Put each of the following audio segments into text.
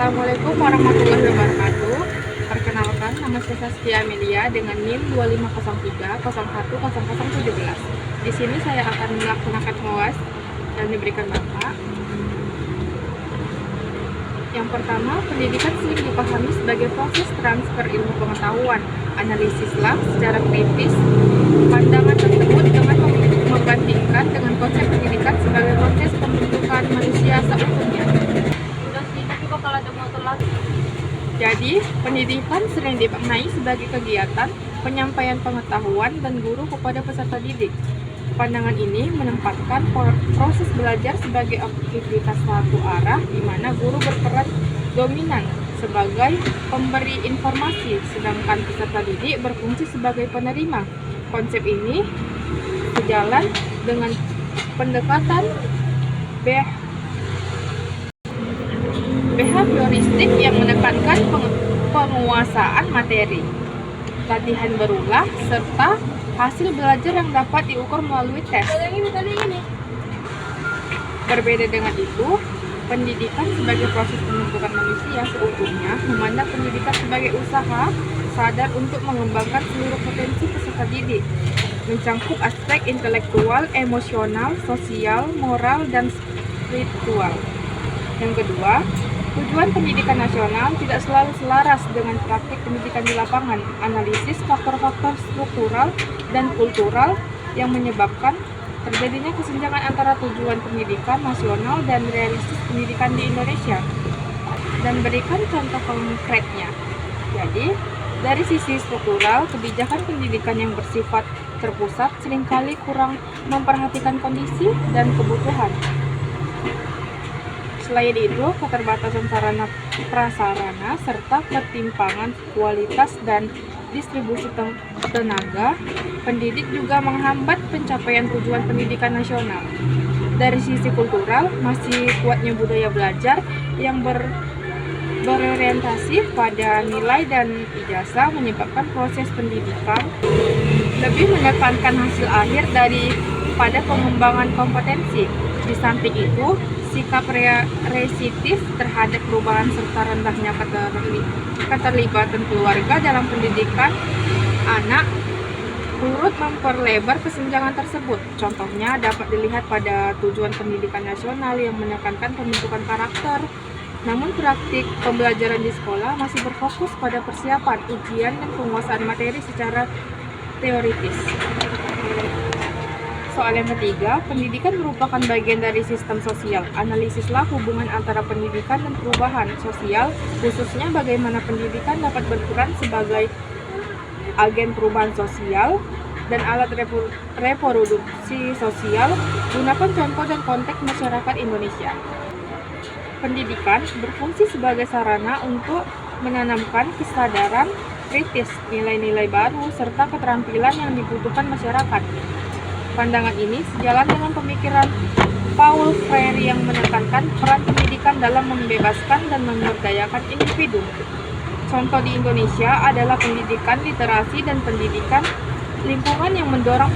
Assalamualaikum warahmatullahi wabarakatuh. Perkenalkan, nama saya Saskia Amelia dengan NIM 2503010017. Di sini saya akan melaksanakan UAS yang diberikan Bapak. Yang pertama, pendidikan sering dipahami sebagai proses transfer ilmu pengetahuan. Analisislah secara kritis pandangan tersebut dengan membandingkan dengan konsep pendidikan sebagai proses pembentukan manusia seutuhnya. Jadi, pendidikan sering dimaknai sebagai kegiatan penyampaian pengetahuan dan guru kepada peserta didik. Pandangan ini menempatkan proses belajar sebagai aktivitas satu arah di mana guru berperan dominan sebagai pemberi informasi, sedangkan peserta didik berfungsi sebagai penerima. Konsep ini sejalan dengan pendekatan behavioristik yang menekankan penguasaan materi, latihan berulang, serta hasil belajar yang dapat diukur melalui tes. Berbeda dengan itu, pendidikan sebagai proses pembentukan manusia seutuhnya memandang pendidikan sebagai usaha sadar untuk mengembangkan seluruh potensi peserta didik, mencangkup aspek intelektual, emosional, sosial, moral, dan spiritual. Yang kedua, tujuan pendidikan nasional tidak selalu selaras dengan praktik pendidikan di lapangan. Analisis faktor-faktor struktural dan kultural yang menyebabkan terjadinya kesenjangan antara tujuan pendidikan nasional dan realistis pendidikan di Indonesia. Dan berikan contoh konkretnya. Jadi, dari sisi struktural, kebijakan pendidikan yang bersifat terpusat seringkali kurang memperhatikan kondisi dan kebutuhan. Selain itu, keterbatasan sarana prasarana serta ketimpangan kualitas dan distribusi tenaga pendidik juga menghambat pencapaian tujuan pendidikan nasional. Dari sisi kultural, masih kuatnya budaya belajar yang berorientasi pada nilai dan ijazah menyebabkan proses pendidikan lebih menekankan hasil akhir daripada pengembangan kompetensi. Di samping itu, sikap resitif terhadap perubahan serta rendahnya keterlibatan keluarga dalam pendidikan anak turut memperlebar kesenjangan tersebut. Contohnya dapat dilihat pada tujuan pendidikan nasional yang menekankan pembentukan karakter, namun praktik pembelajaran di sekolah masih berfokus pada persiapan, ujian, dan penguasaan materi secara teoritis. Soal yang ketiga, pendidikan merupakan bagian dari sistem sosial. Analisislah hubungan antara pendidikan dan perubahan sosial, khususnya bagaimana pendidikan dapat berperan sebagai agen perubahan sosial dan alat reproduksi sosial. Gunakan contoh dan konteks masyarakat Indonesia. Pendidikan berfungsi sebagai sarana untuk menanamkan kesadaran kritis, nilai-nilai baru, serta keterampilan yang dibutuhkan masyarakat. Pandangan ini sejalan dengan pemikiran Paul Freire yang menekankan peran pendidikan dalam membebaskan dan memberdayakan individu. Contoh di Indonesia adalah pendidikan literasi dan pendidikan lingkungan yang mendorong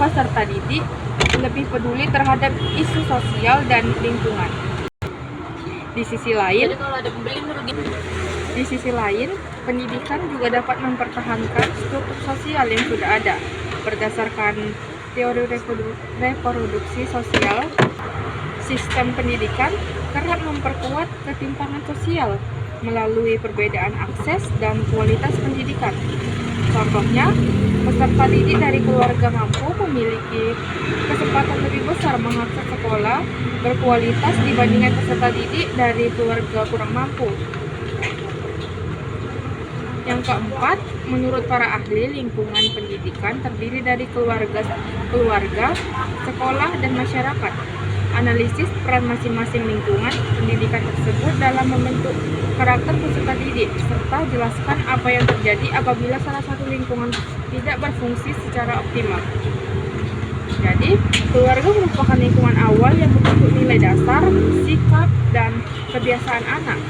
peserta didik lebih peduli terhadap isu sosial dan lingkungan. Di sisi lain, pendidikan juga dapat mempertahankan struktur sosial yang sudah ada. Berdasarkan teori reproduksi sosial, sistem pendidikan kerap memperkuat ketimpangan sosial melalui perbedaan akses dan kualitas pendidikan. Contohnya, peserta didik dari keluarga mampu memiliki kesempatan lebih besar mengakses sekolah berkualitas dibandingkan peserta didik dari keluarga kurang mampu. Yang keempat, menurut para ahli, lingkungan pendidikan terdiri dari keluarga, sekolah, dan masyarakat. Analisis peran masing-masing lingkungan pendidikan tersebut dalam membentuk karakter peserta didik, serta jelaskan apa yang terjadi apabila salah satu lingkungan tidak berfungsi secara optimal. Jadi, keluarga merupakan lingkungan awal yang membentuk nilai dasar, sikap, dan kebiasaan anak.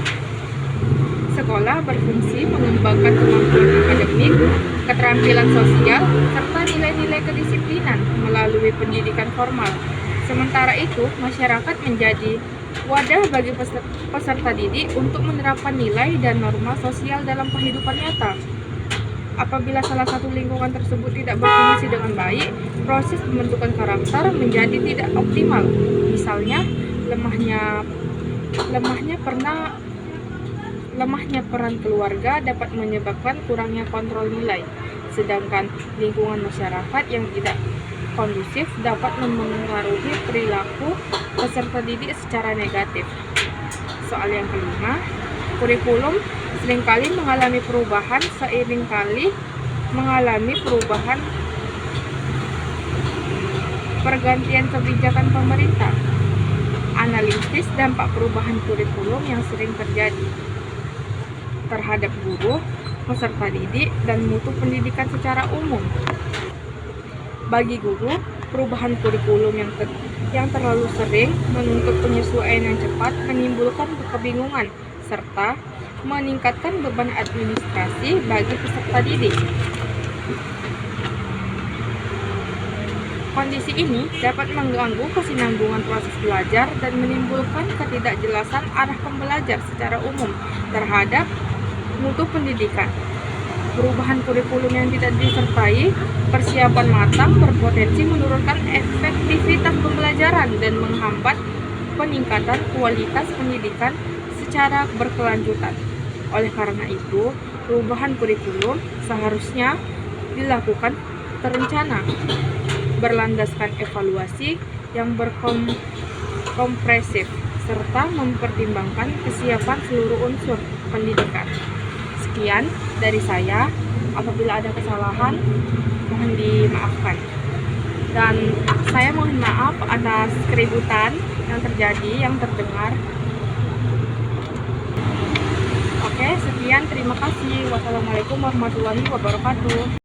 Sekolah berfungsi mengembangkan kemampuan akademik, keterampilan sosial, serta nilai-nilai kedisiplinan melalui pendidikan formal. Sementara itu, masyarakat menjadi wadah bagi peserta didik untuk menerapkan nilai dan norma sosial dalam kehidupan nyata. Apabila salah satu lingkungan tersebut tidak berfungsi dengan baik, proses pembentukan karakter menjadi tidak optimal. Misalnya, lemahnya peran keluarga dapat menyebabkan kurangnya kontrol nilai, sedangkan lingkungan masyarakat yang tidak kondusif dapat mempengaruhi perilaku peserta didik secara negatif. Soal yang kelima, kurikulum seringkali mengalami perubahan pergantian kebijakan pemerintah. Analisis dampak perubahan kurikulum yang sering terjadi terhadap guru, peserta didik, dan mutu pendidikan secara umum. Bagi guru, perubahan kurikulum yang terlalu sering menuntut penyesuaian yang cepat menimbulkan kebingungan serta meningkatkan beban administrasi bagi peserta didik. Kondisi ini dapat mengganggu kesinambungan proses belajar dan menimbulkan ketidakjelasan arah pembelajar secara umum terhadap mutu pendidikan. Perubahan kurikulum yang tidak disertai persiapan matang berpotensi menurunkan efektivitas pembelajaran dan menghambat peningkatan kualitas pendidikan secara berkelanjutan. Oleh karena itu, perubahan kurikulum seharusnya dilakukan terencana, berlandaskan evaluasi yang berkomprehensif, serta mempertimbangkan kesiapan seluruh unsur pendidikan. Sekian dari saya. Apabila ada kesalahan, mohon dimaafkan. Dan saya mohon maaf atas keributan yang terjadi, yang terdengar. Oke, sekian. Terima kasih. Wassalamualaikum warahmatullahi wabarakatuh.